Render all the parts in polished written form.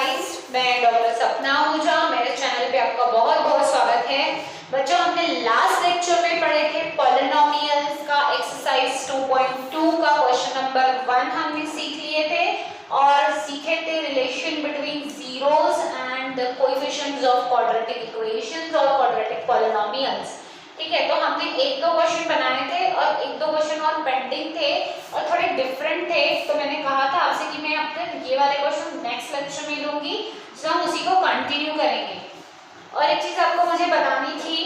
Guys, मैं doctor सपना आहूजा। मेरे चैनल पे आपका बहुत बहुत स्वागत है। बच्चों, हमने लास्ट लेक्चर में पढ़े थे पॉलिनोमियल्स का एक्सरसाइज 2.2 का क्वेश्चन नंबर 1 हमने सीख लिए थे और सीखे थे relation between zeros and the coefficients of quadratic equations और क्वाड्रेटिक पॉलिनोमियल्स। ठीक है, तो हमने एक दो क्वेश्चन बनाए थे और एक दो क्वेश्चन और पेंडिंग थे और थोड़े डिफरेंट थे, तो मैंने कहा था आपसे कि मैं आपको ये वाले क्वेश्चन नेक्स्ट लेक्चर में लूंगी, तो हम उसी को कंटिन्यू करेंगे। और एक चीज आपको मुझे बतानी थी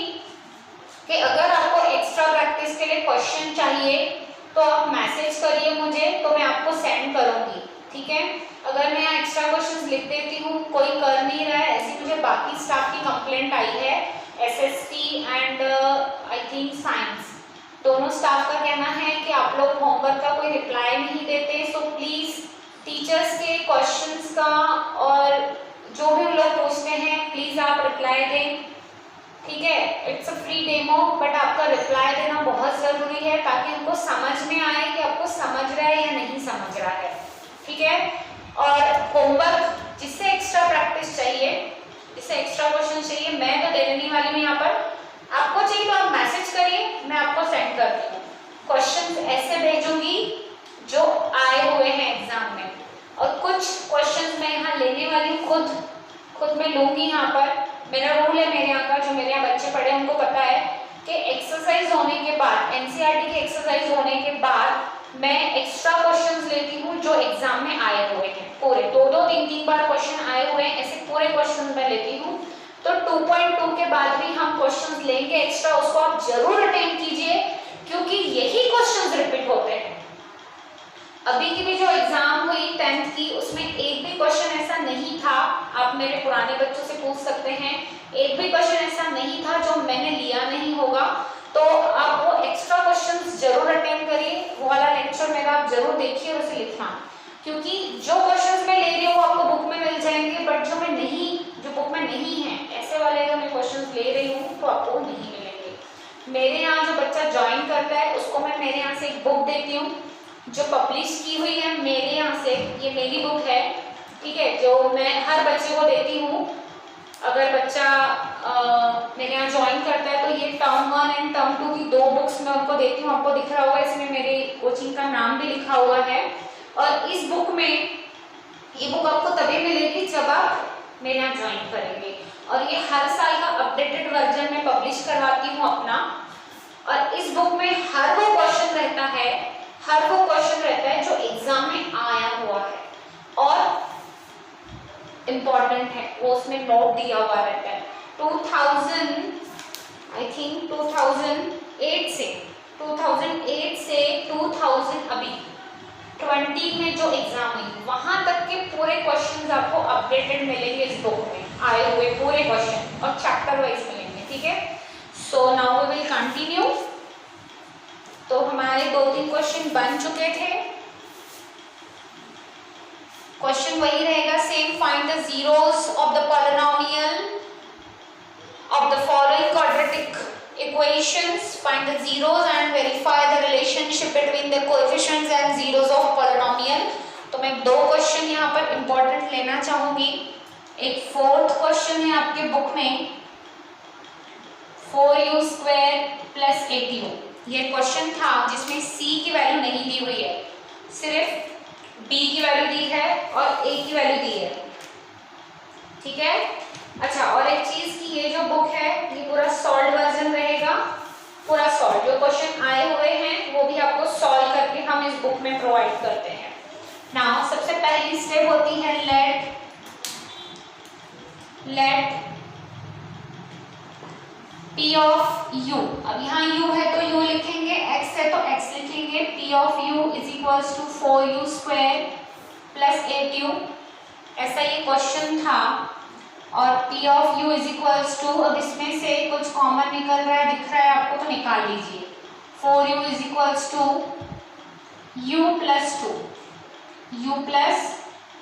कि अगर आपको एक्स्ट्रा प्रैक्टिस के लिए क्वेश्चन चाहिए तो आप मैसेज करिए मुझे, तो मैं आपको सेंड करूंगी। ठीक है, अगर मैं यहाँ एक्स्ट्रा क्वेश्चन लिख देती हूँ, कोई कर नहीं रहा है, ऐसी मुझे बाकी स्टाफ की कंप्लेंट आई है, SST and I think science, दोनों स्टाफ का कहना है कि आप लोग होमवर्क का कोई रिप्लाई नहीं देते। सो प्लीज टीचर्स के क्वेश्चंस का और जो भी लोग पूछते हैं प्लीज आप रिप्लाई दें। ठीक है, it's a free demo, but आपका रिप्लाई देना बहुत जरूरी है ताकि हमको समझ में आए कि आपको समझ रहा है या नहीं समझ रहा है। ठीक है, और होमवर्क जिससे एक्स्ट्रा प्रैक्टिस चाहिए, जिससे एक्स्ट्रा क्वेश्चन चाहिए, मैं तो दे देने वाली हूँ यहाँ पर। आपको चाहिए तो आप मैसेज करिए, मैं आपको सेंड करती हूँ। क्वेश्चंस ऐसे भेजूंगी जो आए हुए हैं एग्जाम में, और कुछ क्वेश्चंस मैं यहाँ लेने वाली हूँ, खुद मैं लूंगी यहाँ पर। मेरा रूल है मेरे यहाँ का, जो मेरे यहाँ बच्चे पढ़े उनको पता है कि एक्सरसाइज होने के बाद, एनसीईआरटी की एक्सरसाइज होने के बाद मैं एक्स्ट्रा क्वेश्चंस लेती हूँ जो एग्जाम में आए हुए हैं। पूरे दो तीन तीन बार क्वेश्चन आए हुए हैं, ऐसे पूरे क्वेश्चन मैं लेती हूँ। तो 2.2 के बाद भी हम क्वेश्चंस लेंगे एक्स्ट्रा, उसको आप जरूर अटेंड कीजिए क्योंकि यही क्वेश्चंस रिपीट होते हैं। अभी की भी जो एग्जाम हुई 10th की, उसमें एक भी क्वेश्चन ऐसा नहीं था, आप मेरे पुराने बच्चों से पूछ सकते हैं, एक भी क्वेश्चन ऐसा नहीं था जो मैंने लिया नहीं होगा। तो आप वो एक्स्ट्रा क्वेश्चंस जरूर अटेंड करिए, वो वाला लेक्चर मेरा आप जरूर देखिए और उसे लिखना, क्योंकि जो क्वेश्चंस मैं ले रही हूँ वो आपको बुक में मिल जाएंगे, बट जो बुक में नहीं है, ऐसे वाले अगर मैं क्वेश्चंस ले रही हूँ तो आपको नहीं मिलेंगे। मेरे यहाँ जो बच्चा ज्वाइन करता है उसको मैं मेरे यहाँ से एक बुक देती हूँ जो पब्लिश की हुई है मेरे यहाँ से, ये मेरी बुक है। ठीक है, जो मैं हर बच्चे को देती हूँ। अगर बच्चा मेरे यहाँ ज्वाइन करता है तो ये टर्म 1 एंड टर्म 2 की दो बुक्स मैं उनको देती हूँ। आपको दिख रहा होगा, इसमें मेरे कोचिंग का नाम भी लिखा हुआ है। और इस बुक में, ये बुक आपको तभी मिलेगी जब आप मेरे यहाँ ज्वाइन करेंगे, और ये हर साल का अपडेटेड वर्जन में पब्लिश करवाती हूँ अपना। और इस बुक में हर वो क्वेश्चन रहता है जो एग्जाम में आया हुआ है और इम्पोर्टेंट है, वो उसमें नोट दिया हुआ रहता है। 2008 से 2000 अभी 20 में जो एग्जाम हुई वहां तक के पूरे क्वेश्चंस आपको अपडेटेड मिलेंगे इस बुक में, आए हुए पूरे क्वेश्चन और चैप्टर वाइज मिलेंगे। ठीक है, so now we will continue. तो हमारे 2-3 क्वेश्चन बन चुके थे। क्वेश्चन वही रहेगा same, find the zeros of the polynomial of the following quadratic equations, find the zeros and verify the relationship between the coefficients and zeros of polynomial। तो मैं दो क्वेश्चन यहाँ पर इंपॉर्टेंट लेना चाहूंगी। एक फोर्थ क्वेश्चन है आपके बुक में, 4u² + 8u। ये क्वेश्चन था जिसमें c की वैल्यू नहीं दी हुई है, सिर्फ b की वैल्यू दी है और a की वैल्यू दी है। ठीक है, अच्छा, और एक चीज की ये जो बुक है ये पूरा सॉल्व वर्जन रहेगा, पूरा सॉल्व, जो क्वेश्चन आए हुए हैं वो भी आपको सॉल्व करके हम इस बुक में प्रोवाइड करते हैं। नाउ सबसे पहली स्टेप होती है लेट p ऑफ u। अब यहाँ u है तो u लिखेंगे, x है तो x लिखेंगे। p of u = 4u² + 8u, ऐसा ये क्वेश्चन था। और p ऑफ u = अब इसमें से कुछ कॉमन निकल रहा है, दिख रहा है आपको, तो निकाल लीजिए। 4u = u +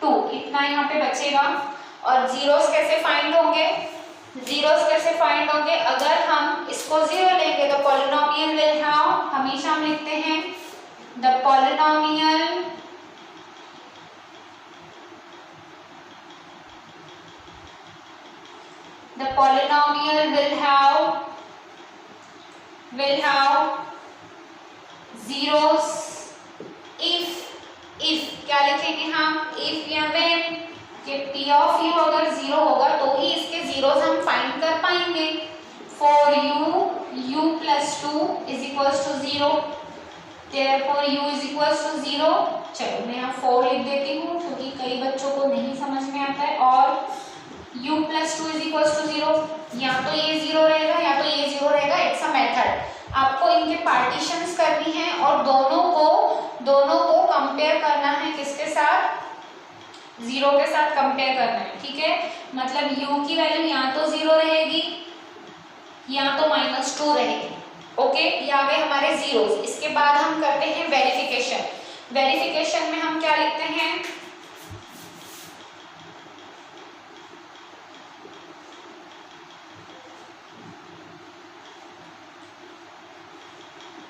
2, इतना यहाँ पे बचेगा। और जीरोस कैसे फाइंड होंगे? अगर हम इसको 0 लेंगे तो पॉलिनोमियल विल हैव, हमेशा हम लिखते हैं the polynomial the polynomial will have zeros if क्या लिखेंगे हम, if या when कि p of u अगर 0 होगा तो ही इसके zeros हम फाइंड कर पाएंगे। for u plus 2 is equals to 0, therefore u is equals to 0। चलो मैं यहाँ 4 लिख देती हूँ क्योंकि कई बच्चों को नहीं समझ में आता है। और u plus 2 is equals to 0, या तो ये 0 रहेगा या तो ये 0 रहेगा। इट्स अ मेथड, आपको इनके पार्टीशंस करनी है और दोनों को कंपेयर करना है, किसके साथ, 0 के साथ कंपेयर करना है, ठीक है। मतलब u की वैल्यू या तो 0 रहेगी या तो -2 रहेगी। ओके, ये आ गए हमारे जीरोस। इसके बाद हम करते हैं वेरिफिकेशन। वेरिफिकेशन में हम क्या लिखते हैं,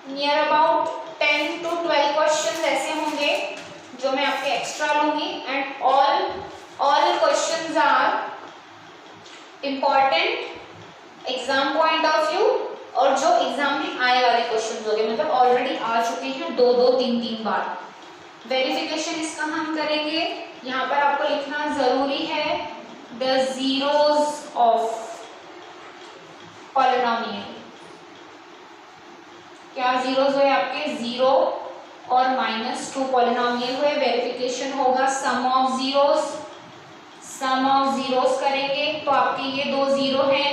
नियर अबाउट 10 to 12 क्वेश्चन ऐसे होंगे जो मैं आपके एक्स्ट्रा लूंगी। And all questions are important exam point of view, और जो एग्जाम में आए वाले क्वेश्चंस होंगे, मतलब ऑलरेडी आ चुके हैं 2-2, 3-3 बार। वेरिफिकेशन इसका हम करेंगे, यहाँ पर आपको लिखना जरूरी है द जीरोस ऑफ पॉलिनोमियल। क्या जीरोस हुए आपके, 0 और -2 पॉलिनोमियल हुए। वेरिफिकेशन होगा सम ऑफ जीरोस करेंगे तो आपके ये 2 0 हैं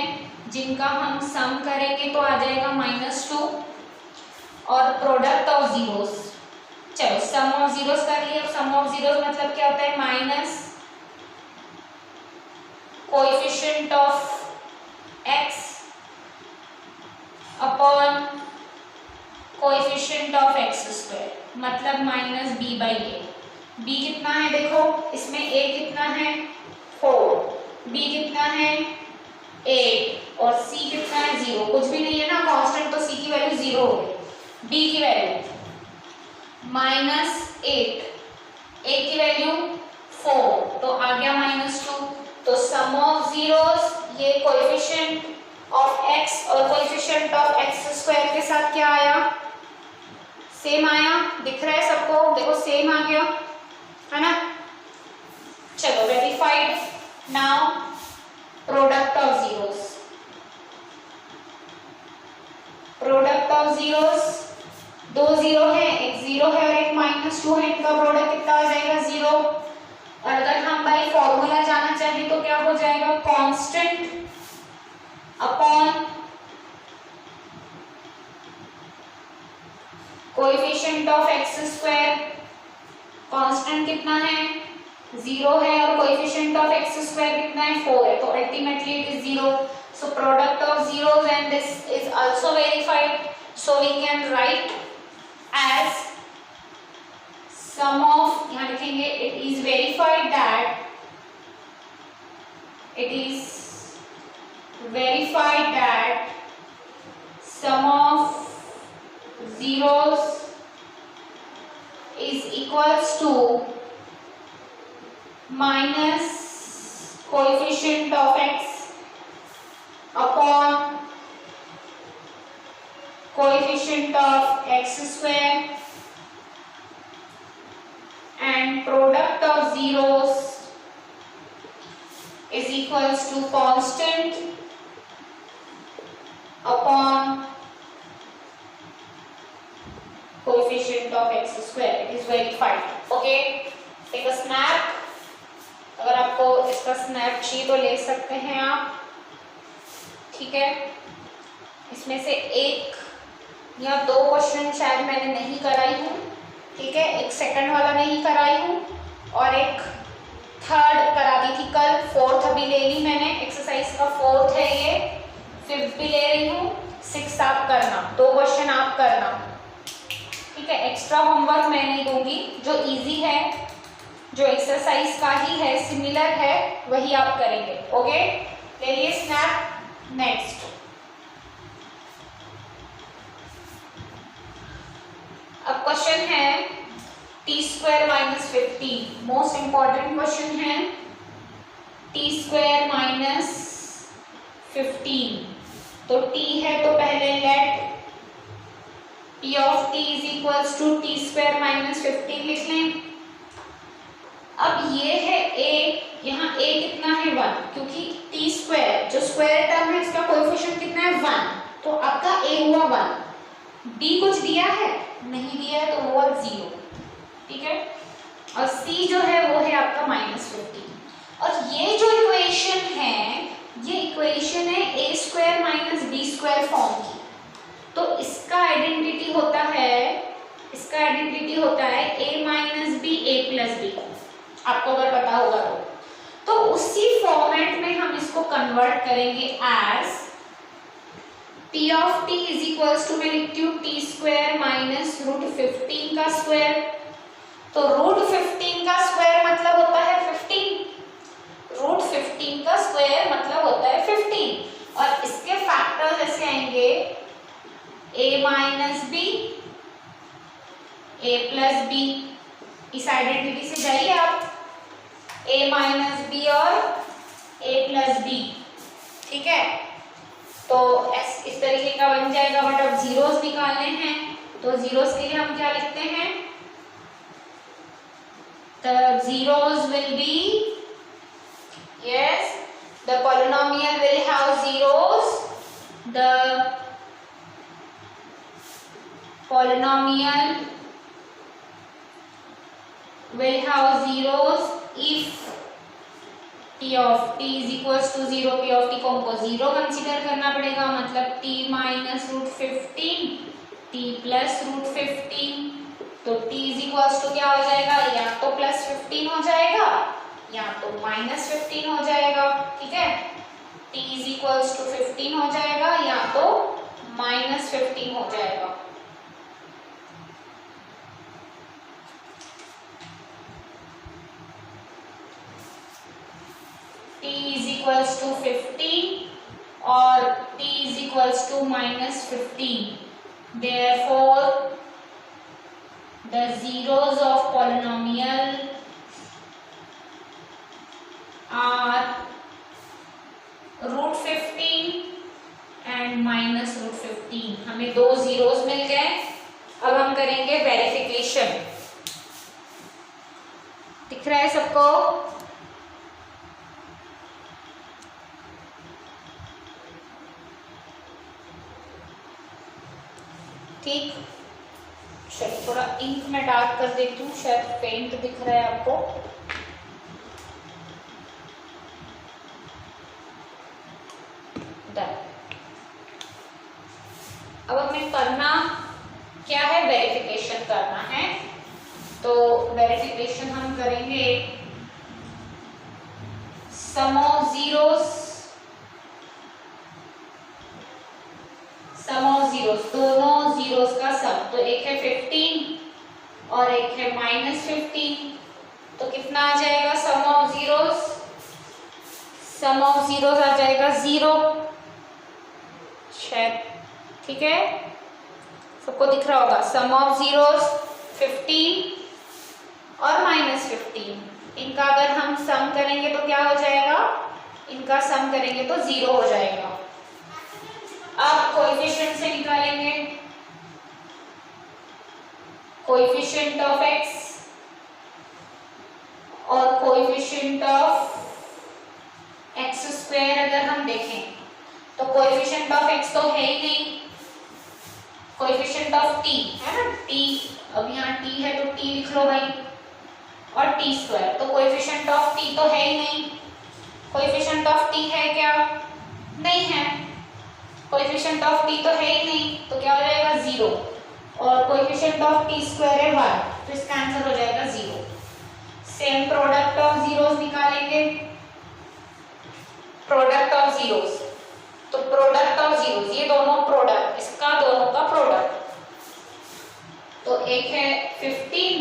जिनका हम सम करेंगे तो आ जाएगा -2, और प्रोडक्ट ऑफ जीरोस। चलो सम ऑफ जीरोस कर लिए। सम ऑफ जीरोस मतलब क्या होता है, minus coefficient of x upon coefficient of x², मतलब -b/a। b कितना है देखो, इसमें a कितना है 4, b कितना है 8 और c कितना है 0। कुछ भी नहीं है ना, कांस्टेंट, तो c की वैल्यू 0 हो गई। b की वैल्यू -8, a की वैल्यू 4, तो आ गया -2। तो सम ऑफ जीरोस, ये कोएफिशिएंट ऑफ x और कोएफिशिएंट ऑफ x² के साथ क्या आया, सेम आया। दिख रहा है सबको, देखो सेम आ गया है ना। चलो verified. Now product of zeros, product of zeros, 2 0 है, एक 0 है और एक -2 है, इनका प्रोडक्ट कितना आ जाएगा 0। और अगर हम बाई फॉर्मूला जाना चाहें तो क्या हो जाएगा, constant upon coefficient of x²। Constant कितना है 0 है और कोएफिशिएंट ऑफ x² कितना है 4 है, तो ultimately it is 0। So product of zeros, and this is also verified, so we can write as sum of, यहाँ लिखेंगे it is verified that, it is verified that sum of zeros is equals to minus coefficient of x upon coefficient of x², and product of zeros is equals to constant upon coefficient of x²। it is verified। okay, take a snap। अगर आपको इसका snap चाहिए तो ले सकते हैं आप, ठीक है। इसमें से एक या 2 क्वेश्चन शायद मैंने नहीं कराई हूँ, ठीक है। एक सेकंड वाला नहीं कराई हूँ और एक थर्ड करा दी थी कल, 4th अभी ले ली मैंने, एक्सरसाइज का 4th है ये, 5th भी ले रही हूँ, 6th आप करना, 2 क्वेश्चन आप करना, ठीक है। एक्स्ट्रा होमवर्क मैं नहीं दूंगी, जो इजी है, जो एक्सरसाइज का ही है, सिमिलर है, वही आप करेंगे। ओके, ले लिए स्नैप। नेक्स्ट अब क्वेश्चन है t² - 15, मोस्ट इंपॉर्टेंट क्वेश्चन है। t² - 15। तो t है तो पहले let p of t is equals to t square minus 15 लिख लें। अब ये है a, यहाँ a कितना है 1, क्योंकि t स्क्वायर जो स्क्वायर टर्म है इसका कोएफिशिएंट कितना है 1, तो आपका a हुआ 1। d कुछ दिया है नहीं दिया है तो हुआ 0, ठीक है। और c जो है वो है आपका -15। और ये जो इक्वेशन है ये इक्वेशन है a square minus b square form की। तो इसका आइडेंटिटी होता है a minus B a plus b, आपको अगर पता होगा तो उसी फॉर्मेट में हम इसको कन्वर्ट करेंगे as p of t is equals to, मैं लिखती हूँ t स्क्वायर माइनस रूट 15 का स्क्वायर। तो रूट 15 का स्क्वायर मतलब होता है 15, रूट 15 का स्क्वायर मतलब होता है 15। और इसके फैक्टर्स ऐसे आएंगे a minus B a plus B, इस आइडेंटिटी से जाइए आप, a माइनस बी और a प्लस बी, ठीक है। तो इस तरीके का बन जाएगा। बट अब जीरोस निकालने हैं तो जीरोस के लिए हम क्या लिखते हैं, the zeros will be, yes, the polynomial will have zeros, the polynomial will have zeros if t of t is equals to 0, p of t को हमको 0 कंसीडर करना पड़ेगा, मतलब t minus root 15 t plus root 15। तो t is equals to क्या हो जाएगा, या तो प्लस 15 हो जाएगा या तो माइनस 15 हो जाएगा, ठीक है। t इज इक्वल्स टू 15 हो जाएगा या तो माइनस 15 हो जाएगा। t इज इक्वल्स टू 15 और t is equals to minus 15। Therefore the zeros of polynomial are root 15 and minus root 15। हमें दो जीरोस मिल गए। अब हम करेंगे वेरिफिकेशन। दिख रहा है सबको? ठीक, चलिए थोड़ा इंक में डार्क कर देती हूँ, शायद पेंट दिख रहा है आपको। डन। अब हमें करना क्या है, वेरिफिकेशन करना है। तो वेरिफिकेशन हम करेंगे सम ऑफ जीरोस, दोनों जीरोस का सम। तो एक है 15 और एक है माइनस 15। तो कितना आ जाएगा sum of zeros? Sum of zeros आ जाएगा 0, शायद, ठीक है, सबको दिख रहा होगा। सम ऑफ जीरोस 15 और माइनस 15, इनका अगर हम सम करेंगे तो क्या हो जाएगा, इनका सम करेंगे तो 0 हो जाएगा। अब कोएफिशिएंट से निकालेंगे, कोएफिशिएंट ऑफ x और कोएफिशिएंट ऑफ x स्क्वायर अगर हम देखें तो कोएफिशिएंट ऑफ x तो है ही नहीं, कोएफिशिएंट ऑफ t है ना, t, अब यहाँ t है तो t लिख लो भाई, और t स्क्वायर, तो कोएफिशिएंट ऑफ t तो है ही नहीं। कोएफिशिएंट ऑफ t है क्या? नहीं है। कोएफिशिएंट ऑफ t तो है ही नहीं, तो क्या हो जाएगा 0, और कोएफिशिएंट ऑफ t स्क्वायर है 1, तो इसका आंसर हो जाएगा 0। सेम प्रोडक्ट ऑफ जीरोस निकालेंगे, प्रोडक्ट ऑफ जीरोस। तो प्रोडक्ट ऑफ जीरोस, ये दोनों प्रोडक्ट, इसका दोनों का प्रोडक्ट, तो एक है 15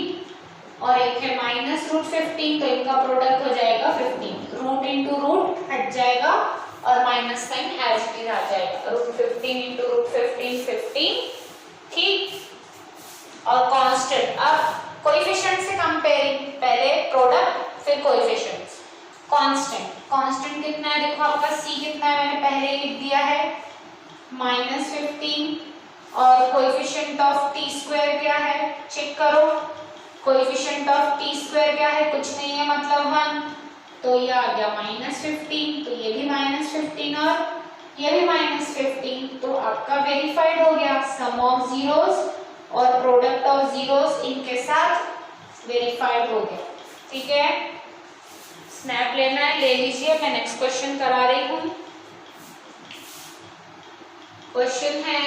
और एक है माइनस रूट 15, तो इनका प्रोडक्ट हो जाएगा 15। रूट इंटू रूट हट जाएगा और minus sign as it is आ जाएगा। रूट 15 इंटू रूट 15 15, ठीक, और कांस्टेंट। अब कोएफिशिएंट से कंपेयरिंग, पहले प्रोडक्ट फिर कोएफिशिएंट्स। कांस्टेंट कितना है, देखो आपका c कितना है, मैंने पहले ही लिख दिया है -15, और कोएफिशिएंट ऑफ t स्क्वायर क्या है, चेक करो, कोएफिशिएंट ऑफ t स्क्वायर क्या है, कुछ नहीं है मतलब 1, तो ये आ गया -15, तो ये भी -15 और ये भी -15, तो आपका वेरीफाइड हो गया। सम ऑफ जीरोस और प्रोडक्ट ऑफ जीरोस इनके साथ वेरीफाइड हो गया। ठीक है, स्नैप लेना है ले लीजिए, मैं नेक्स्ट क्वेश्चन करा रही हूं। क्वेश्चन है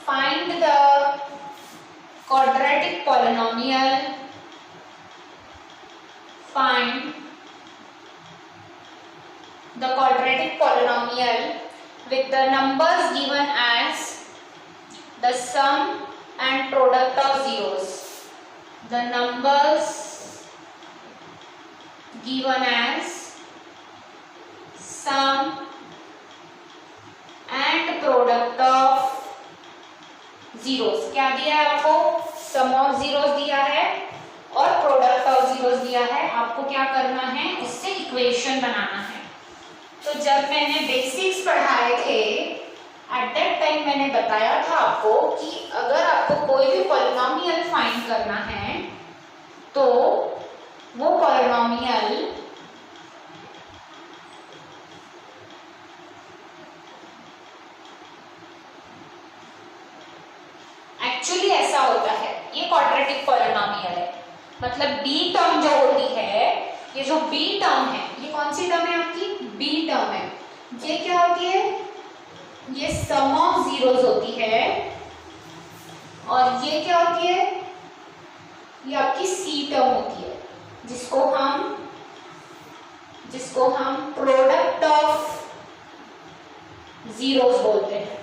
find the quadratic polynomial, find the quadratic polynomial with the numbers given as the sum and product of zeros. The numbers given as sum and product of zeros. क्या दिया है आपको, sum of zeros दिया है और product of zeros दिया है। आपको क्या करना है, इससे इक्वेशन बनाना है। तो जब मैंने बेसिक्स पढ़ाए थे एट दैट टाइम मैंने बताया था आपको कि अगर आपको कोई भी पॉलिनोमियल फाइंड करना है तो वो पॉलिनोमियल एक्चुअली ऐसा होता है, ये क्वाड्रेटिक पॉलिनोमियल है, मतलब बी टर्म जो होती है, ये जो बी टर्म है, ये कौन सी टर्म है आपकी, बी टर्म है। ये क्या होती है, ये सम ऑफ जीरोस होती है, और ये क्या होती है, ये आपकी सी टर्म होती है, जिसको हम प्रोडक्ट ऑफ जीरोस बोलते हैं।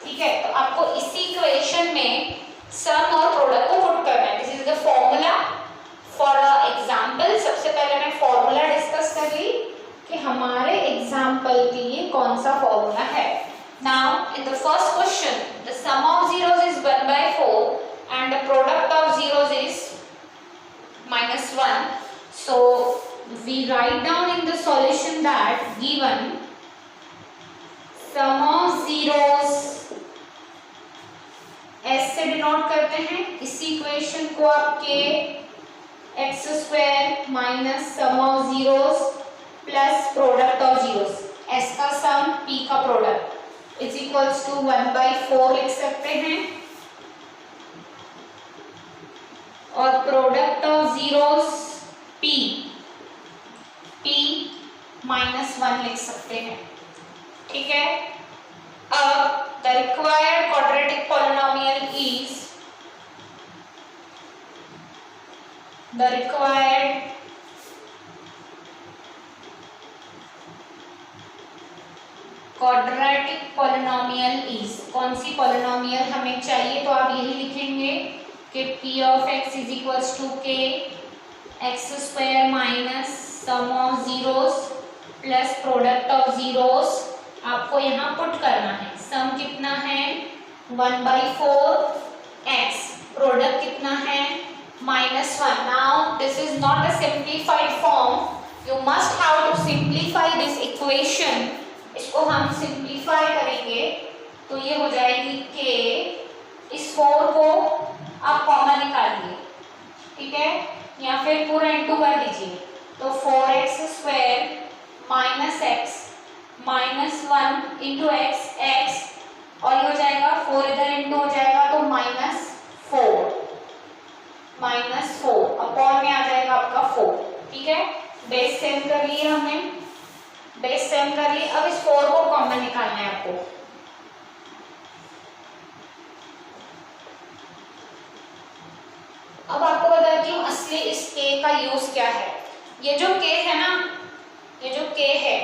ठीक है, तो आपको इसी इक्वेशन में सम और प्रोडक्ट को पुट करना है। This is the formula for example. सबसे पहले मैं फॉर्मूला डिस्कस कर ली कि हमारे एग्जाम्पल के लिए कौन सा फॉर्मूला है। Now in the first question the sum of zeros is 1/4 and the product of zeros is -1. So we write down in the solution that given sum of zeros s से denote करते हैं। इसी equation को आपके x² minus sum of zeros plus product of zeros, s का सम p का product is equals to 1/4 लिख सकते हैं, और प्रोडक्ट ऑफ जीरोस p -1 लिख सकते हैं। ठीक है, अब the required quadratic polynomial is कौन सी पॉलिनोमियल हमें चाहिए, तो आप यही लिखेंगे कि p of x is equals to k x² minus sum of zeros plus product of zeros. आपको यहाँ पुट करना है, सम कितना है 1/4 x, प्रोडक्ट कितना है -1। Now this is not a simplified form, you must have to simplify this equation. इसको हम सिंप्लीफाई करेंगे तो ये हो जाएगी k, इस 4 को आप कॉमन निकालिए, ठीक है, या फिर पूरा इंटू कर दीजिए, तो 4x² minus x -1 into x, और ये हो जाएगा 4 इधर इंटू हो जाएगा तो -4 अपॉन में आ जाएगा आपका 4। ठीक है, बेस सेम कर लिए हमने, बेस सेम कर लिए। अब इस 4 को कॉमन निकालना है आपको। अब आपको बताती हूँ असली इस k का यूज क्या है। ये जो k है ना, ये जो k है,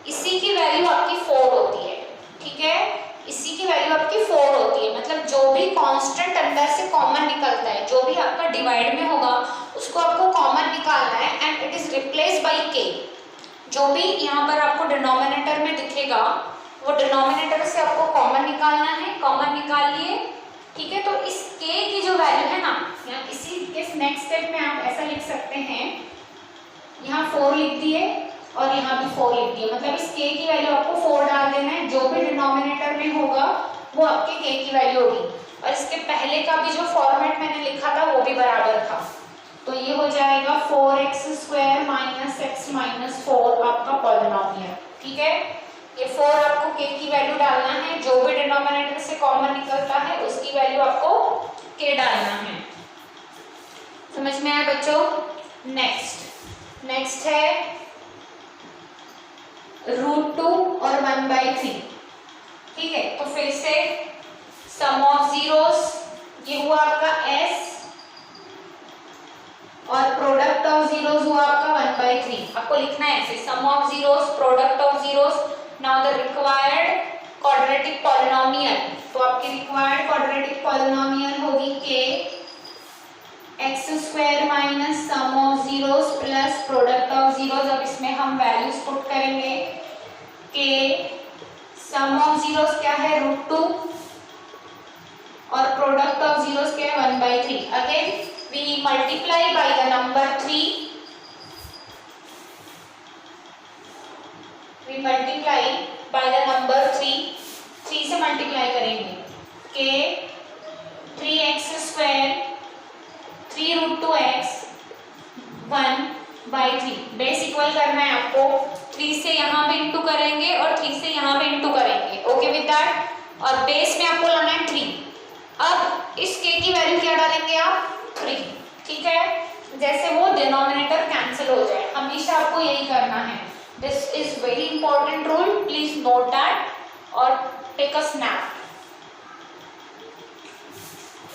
इसी की वैल्यू आपकी 4 होती है। ठीक है, इसी की वैल्यू आपकी 4 होती है, मतलब जो भी कांस्टेंट अंदर से कॉमन निकलता है, जो भी आपका डिवाइड में होगा उसको आपको कॉमन निकालना है, and it is replace by k। जो भी यहाँ पर आपको डिनोमिनेटर में दिखेगा वो डिनोमिनेटर से आपको कॉमन निकालना है, कॉमन निकाल लिए। ठीक है, तो इस k की जो वैल्यू है ना, या इसी के नेक्स्ट स्टेप में आप ऐसा लिख सकते हैं यहाँ 4 लिख दिए और यहाँ भी 4 लिख दिए, मतलब इस k की वैल्यू आपको 4 डाल देना है, जो भी डिनोमिनेटर में होगा वो आपके k की वैल्यू होगी। और इसके पहले का भी जो फॉर्मेट मैंने लिखा था वो भी बराबर था, तो ये हो जाएगा 4x² माइनस x माइनस 4 आपका पॉलिनोमियल। ठीक है, ये 4 आपको k की वैल्यू डालना है, जो भी डिनोमिनेटर से कॉमन निकलता है उसकी वैल्यू आपको k डालना है। समझ में आया बच्चों? नेक्स्ट है √2 और 1/3। ठीक है, तो फिर से सम ऑफ जीरोस, ये हुआ आपका s और प्रोडक्ट ऑफ जीरोस हुआ आपका 1/3। आपको लिखना है ऐसे, sum of zeros, product of zeros. Now the required quadratic polynomial, तो आपकी रिक्वायर्ड क्वाड्रेटिक पॉलिनोमियल होगी k x² minus sum of zeros plus product of zeros. अब इसमें हम वैल्यूज पुट करेंगे, k सम ऑफ जीरोस क्या है √2 और प्रोडक्ट ऑफ जीरोस क्या है 1/3। Again we multiply by the number 3, we multiply by the number 3 से मल्टीप्लाई करेंगे, k 3x² 3√2x 1/3 base equal करना है आपको। 3 से यहाँ भी इंटू करेंगे और 3 से यहाँ भी इंटू करेंगे, ओके विद दैट, और बेस में आपको लाना है 3। अब इस k की वैल्यू क्या डालेंगे आप 3। ठीक है, जैसे वो डिनोमिनेटर कैंसिल हो जाए, हमेशा आपको यही करना है। This is very important rule, please note that और टेक अ स्नैप।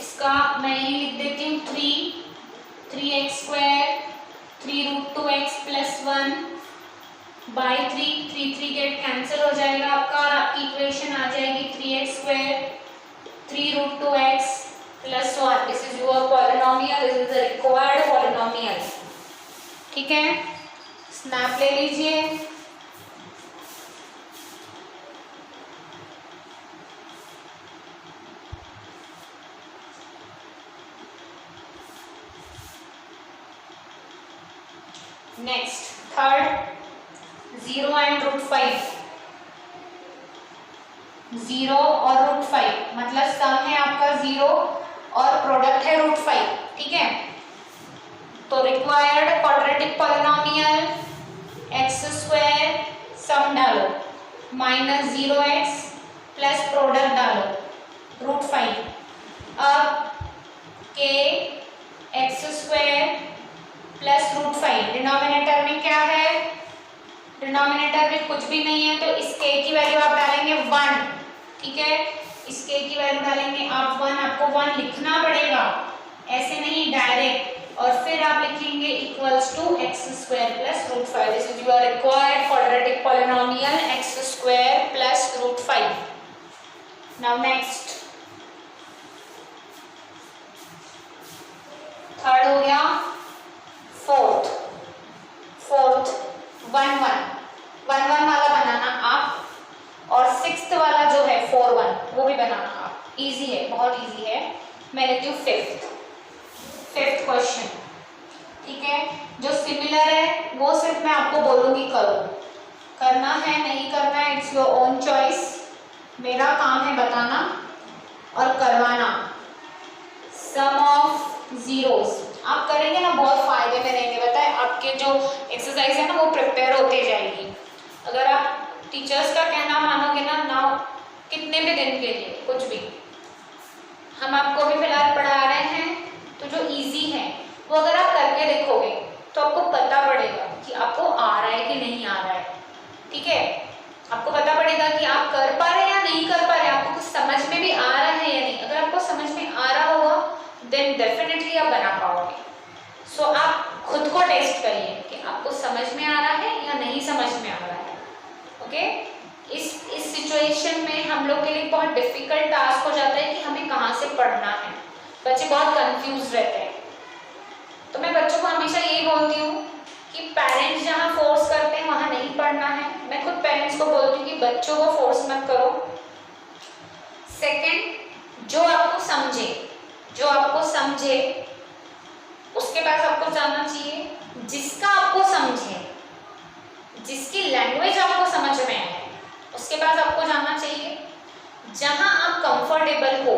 इसका मैं ये लिख देती हूँ 3x² 3√2x plus 1/3, 3 get cancel हो जाएगा आपका और आपकी इक्वेशन आ जाएगी 3x² 3√2x plus 1। This is your polynomial, this is the required polynomial. ठीक है, स्नैप ले लीजिए। Next third, 0 and √5। 0 और √5 मतलब सम है आपका 0 और प्रोडक्ट है √5। ठीक है, तो रिक्वायर्ड क्वाड्रेटिक पॉलिनोमियल x² सम डालो माइनस 0x प्लस प्रोडक्ट डालो √5। अब k x² प्लस √5, डिनोमिनेटर में क्या है, डिनोमिनेटर में कुछ भी नहीं है, तो इस k की वैल्यू आप डालेंगे 1। ठीक है, इस k की वैल्यू डालेंगे आप 1, आपको 1 लिखना पड़ेगा, ऐसे नहीं डायरेक्ट, और फिर आप लिखेंगे equals to x² plus √5। This is your required quadratic polynomial x² plus √5। Now next third हो गया, फोर्थ 1 1 वाला बनाना आप, और सिक्स्थ वाला जो है 4 1 वो भी बनाना आप। इजी है, बहुत इजी है। मैं लेती हूँ फिफ्थ क्वेश्चन। ठीक है, जो सिमिलर है वो सिर्फ मैं आपको बोलूंगी करो, करना है नहीं करना है इट्स योर ओन चॉइस। मेरा काम है बताना और करवाना। सम ऑफ जीरोस आप करेंगे ना, बहुत फायदे में रहेंगे, बताए आपके जो एक्सरसाइज है ना वो प्रिपेयर होते जाएगी। अगर आप टीचर्स का कहना मानोगे ना कितने भी दिन के लिए कुछ भी, हम आपको भी फिलहाल पढ़ा रहे हैं, तो जो इजी है वो अगर आप करके देखोगे तो आपको पता पड़ेगा कि आपको आ रहा है कि नहीं आ रहा है। ठीक है, आपको पता पड़ेगा कि आप कर पा रहे हैं या नहीं कर पा रहे हैं, आपको कुछ समझ में भी आ रहा है या नहीं। अगर आपको समझ में आ रहा होगा देन डेफिनेटली आप बना पाओगे। सो आप खुद को टेस्ट करिए कि आपको समझ में आ रहा है या नहीं समझ में आ रहा है। ओके, इस सिचुएशन में हम लोग के लिए बहुत डिफिकल्ट टास्क हो जाता है कि हमें कहाँ से पढ़ना है। बच्चे बहुत कंफ्यूज रहते हैं, तो मैं बच्चों को हमेशा यही बोलती हूँ कि पेरेंट्स जहाँ फोर्स करते हैं वहाँ नहीं पढ़ना है। मैं खुद पेरेंट्स को बोलती हूँ कि बच्चों को फोर्स मत करो। सेकंड, जो आपको समझे उसके पास आपको जाना चाहिए, जिसका आपको समझे लैंग्वेज आपको समझ में आए, उसके बाद आपको जाना चाहिए जहां आप कंफर्टेबल हो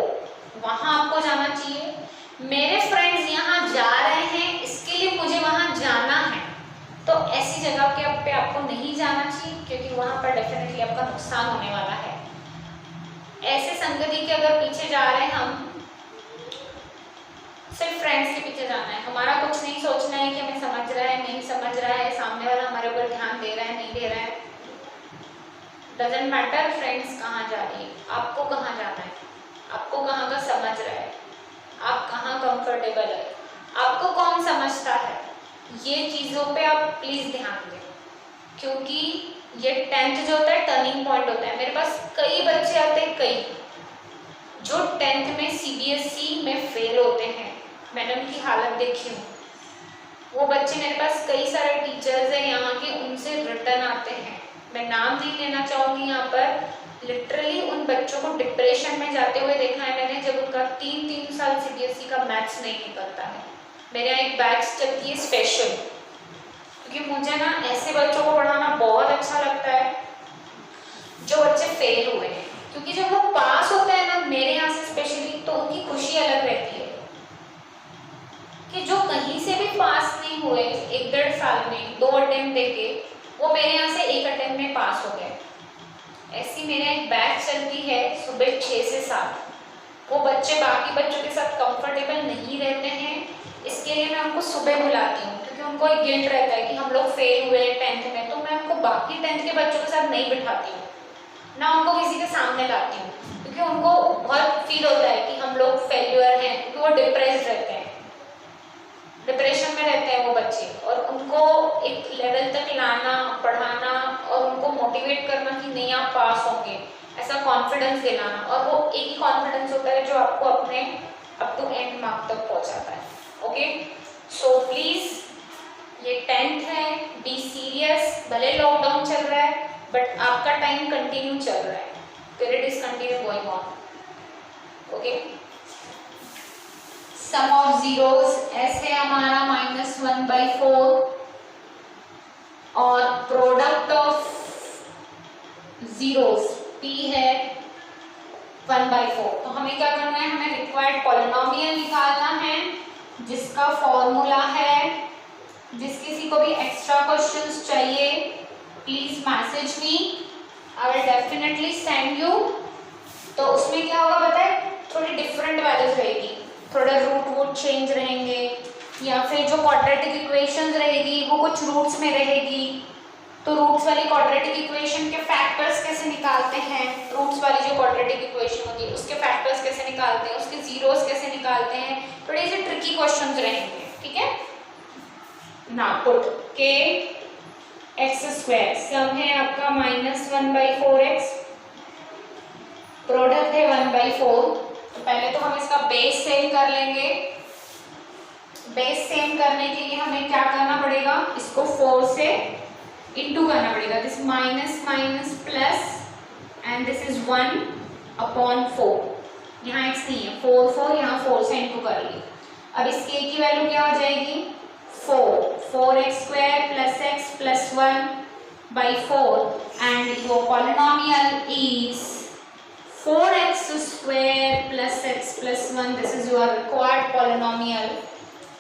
वहां आपको जाना चाहिए। मेरे फ्रेंड्स यहाँ जा रहे हैं इसके लिए मुझे वहां जाना है, तो ऐसी जगह पे आपको नहीं जाना चाहिए क्योंकि वहां पर डेफिनेटली आपका नुकसान होने वाला है। ऐसे संगति के अगर पीछे जा रहे हैं हम, सिर्फ फ्रेंड्स के पीछे जाना है, हमारा कुछ नहीं सोचना है कि हमें समझ रहा है नहीं समझ रहा है, सामने वाला हमारे ऊपर ध्यान दे रहा है नहीं दे रहा है, डजेंट मैटर फ्रेंड्स कहाँ जा रही है, आपको कहाँ जाना है, आपको कहाँ का समझ रहा है, आप कहाँ कंफर्टेबल है, आपको कौन समझता है, ये चीज़ों पे आप प्लीज़ ध्यान दें क्योंकि ये 10th जो होता है टर्निंग पॉइंट होता है। मेरे पास कई बच्चे आते हैं, कई जो 10th में CBSE में फेल होते हैं, मैंने उनकी हालत देखी हूँ। वो बच्चे मेरे पास कई सारे टीचर्स हैं यहाँ के, उनसे रिटर्न आते हैं, मैं नाम नहीं लेना चाहूँगी यहाँ पर, लिटरली उन बच्चों को डिप्रेशन में जाते हुए देखा है मैंने जब उनका 3 साल CBSE का मैथ्स नहीं निकलता है। मेरे यहाँ एक बैच चलती है स्पेशल, क्योंकि मुझे ना ऐसे बच्चों को पढ़ाना बहुत अच्छा लगता है जो बच्चे फेल हुए हैं, क्योंकि जब वो पास होते हैं ना मेरे यहाँ से स्पेशली, तो उनकी खुशी अलग रहती है कि जो कहीं से भी पास नहीं हुए 1-1.5 साल में 2 अटेम्प्ट देके, वो मेरे यहाँ से 1 अटेम्प्ट में पास हो गए। ऐसी मेरे एक बैच चलती है सुबह 6 से 7, वो बच्चे बाकी बच्चों के साथ कंफर्टेबल नहीं रहते हैं, इसके लिए मैं उनको सुबह बुलाती हूँ क्योंकि उनको एक गिल्ट रहता है कि हम लोग फेल हुए 10th में, तो मैं उनको बाकी 10th के बच्चों के साथ नहीं बिठाती हूँ, ना उनको किसी के सामने लाती हूँ, क्योंकि उनको बहुत फील होता है कि हम लोग फेल्यूर हैं, क्योंकि वो डिप्रेस्ड रहते हैं, डिप्रेशन में रहते हैं वो बच्चे, और उनको एक लेवल तक लाना, पढ़ाना और उनको मोटिवेट करना कि नहीं आप पास होंगे, ऐसा कॉन्फिडेंस दिलाना, और वो एक ही कॉन्फिडेंस होता है जो आपको अपने अप टू एंड मार्क तक पहुंचाता है। ओके, सो प्लीज ये 10th है, बी सीरियस, भले लॉकडाउन चल रहा है बट आपका टाइम कंटिन्यू चल रहा है, period is continue going on. Okay, sum of zeros ऐसे हमारा -1/4 और प्रोडक्ट ऑफ जीरोस p है 1/4। तो हमें क्या करना है, हमें रिक्वायर्ड पॉलिनोमियल निकालना है जिसका फॉर्मूला है। जिस किसी को भी एक्स्ट्रा क्वेश्चंस चाहिए please message me, I will definitely send you. तो उसमें क्या होगा पता है, थोड़ी डिफरेंट वैल्यूज रहेगी, थोड़ा रूट चेंज रहेंगे, या फिर जो क्वाड्रेटिक इक्वेशंस रहेगी वो कुछ रूट्स में रहेगी, तो रूट्स वाली क्वाड्रेटिक इक्वेशन के फैक्टर्स कैसे निकालते हैं, रूट्स वाली जो क्वाड्रेटिक इक्वेशन होती है उसके फैक्टर्स कैसे निकालते हैं, उसके जीरोस कैसे निकालते हैं, थोड़े से ट्रिकी क्वेश्चंस रहेंगे। ठीक है ना, पुट के x² सम है आपका -1/4x, प्रोडक्ट है 1/4। तो पहले तो हम इसका बेस सेम कर लेंगे, बेस सेम करने के लिए हमें क्या करना पड़ेगा, इसको 4 से इंटू करना पड़ेगा, this minus minus plus and this is 1/4, यहाँ x नहीं है 4 यहाँ 4 से इंटू कर ली। अब इस k की वैल्यू क्या हो जाएगी 4x² + x + 1/4 and your polynomial is 4x² + x + 1. This is your required polynomial.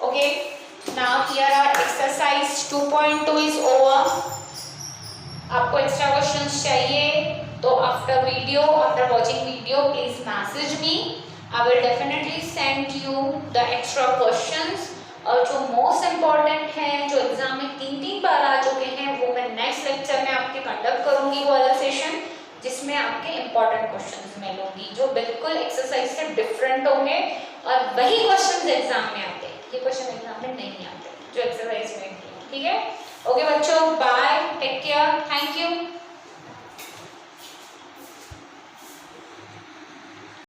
Okay, now here our exercise 2.2 is over. आपको एक्स्ट्रा क्वेश्चंस चाहिए तो after watching video please message me, I will definitely send you the extra questions। और जो most important है, जो exam में 3 बार आ चुके हैं, वो मैं नेक्स्ट लेक्चर में आपके कंडक्ट करूंगी वो वाला सेशन, जिसमें आपके इम्पॉर्टेंट क्वेश्चंस मैं लूंगी जो बिल्कुल एक्सरसाइज से डिफरेंट होंगे, और वही क्वेश्चंस एग्जाम में आते हैं, ये क्वेश्चन एग्जाम में नहीं आते जो एक्सरसाइज में। ठीक है, ओके बच्चों, bye, take care, thank you.